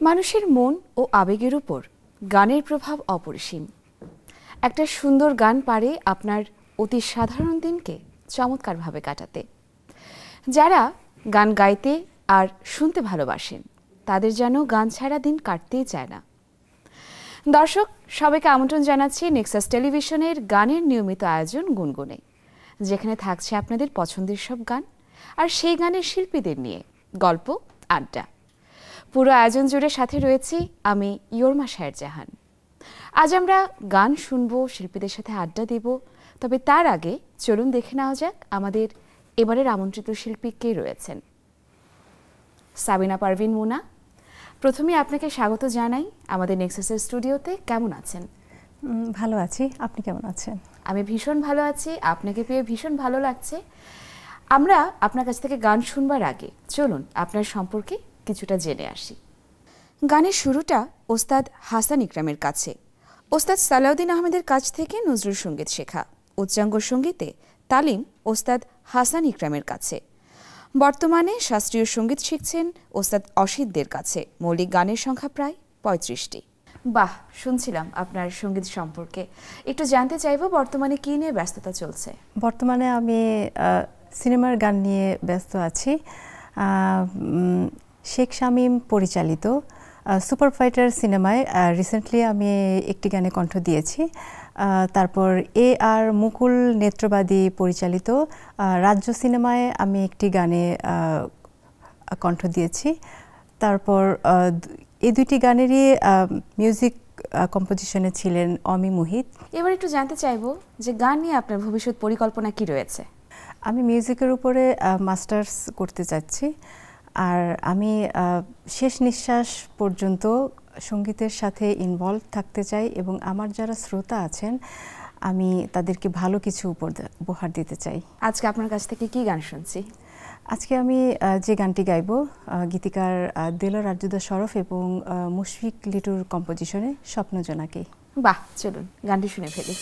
মানুষের মন ও আবেগের উপর গানের প্রভাব অপরিসীম। একটা সুন্দর গান পারে আপনার অতি সাধারণ দিনকে চমৎকারভাবে কাটাতে। যারা গান গাইতে আর শুনতে ভালোবাসেন তাদের যেন গান ছাড়া দিন কাটতেই চায় না। দর্শক সবাইকে আমন্ত্রণ জানাচ্ছি নেক্সাস টেলিভিশনের গানের নিয়মিত আয়োজন গুনগুনে, যেখানে থাকছে আপনাদের পছন্দের সব গান আর সেই গানের শিল্পীদের নিয়ে গল্প আড্ডা। পুরো আয়োজন জুড়ে সাথে রয়েছি আমি ইয়োরমা শায়ের জাহান। আজ আমরা গান শুনবো, শিল্পীদের সাথে আড্ডা দেব। তবে তার আগে চলুন দেখে নেওয়া যাক আমাদের এবারের আমন্ত্রিত শিল্পী কে রয়েছেন। সাবিনা পারভিন মুনা, প্রথমে আপনাকে স্বাগত জানাই আমাদের নেক্সাসের স্টুডিওতে। কেমন আছেন? ভালো আছি, আপনি কেমন আছেন? আমি ভীষণ ভালো আছি, আপনাকে পেয়ে ভীষণ ভালো লাগছে। আমরা আপনার কাছ থেকে গান শুনবার আগে চলুন আপনার সম্পর্কে কিছুটা জেনে আসি। গানের শুরুটা ওস্তাদ হাসান ইকরামের কাছে। ওস্তাদ সালাউদ্দিন আহমেদের কাছ থেকে নজরুল সঙ্গীত শেখা, উচ্চাঙ্গ সঙ্গীতে তালিম ওস্তাদ হাসান ইকরামের কাছে। বর্তমানে শাস্ত্রীয় সঙ্গীত শিখছেন ওস্তাদ অসিতদের কাছে। মৌলিক গানের সংখ্যা প্রায় 35টি। বাহ, শুনছিলাম আপনার সঙ্গীত সম্পর্কে। একটু জানতে চাইবো বর্তমানে কী নিয়ে ব্যস্ততা চলছে? বর্তমানে আমি সিনেমার গান নিয়ে ব্যস্ত আছি। শেখ শামীম পরিচালিত সুপার ফাইটার সিনেমায় রিসেন্টলি আমি একটি গানে কণ্ঠ দিয়েছি। তারপর আর মুকুল নেত্রবাদী পরিচালিত রাজ্য সিনেমায় আমি একটি গানে কণ্ঠ দিয়েছি। তারপর এই দুইটি গানেরই মিউজিক কম্পোজিশনে ছিলেন অমি মোহিত। এবার একটু জানতে চাইবো যে গান নিয়ে আপনার ভবিষ্যৎ পরিকল্পনা কি রয়েছে? আমি মিউজিকের উপরে মাস্টার্স করতে চাচ্ছি, আর আমি শেষ নিঃশ্বাস পর্যন্ত সঙ্গীতের সাথে ইনভলভ থাকতে চাই এবং আমার যারা শ্রোতা আছেন আমি তাদেরকে ভালো কিছু উপহার দিতে চাই। আজকে আপনার কাছ থেকে কি গান শুনছি? আজকে আমি যে গানটি গাইব গীতিকার দেলোয়ার আরজুদা শরফ এবং মুশফিক লিটুর কম্পোজিশনে স্বপ্ন জোনাকি। বাহ, চলুন গানটি শুনে ফেলি।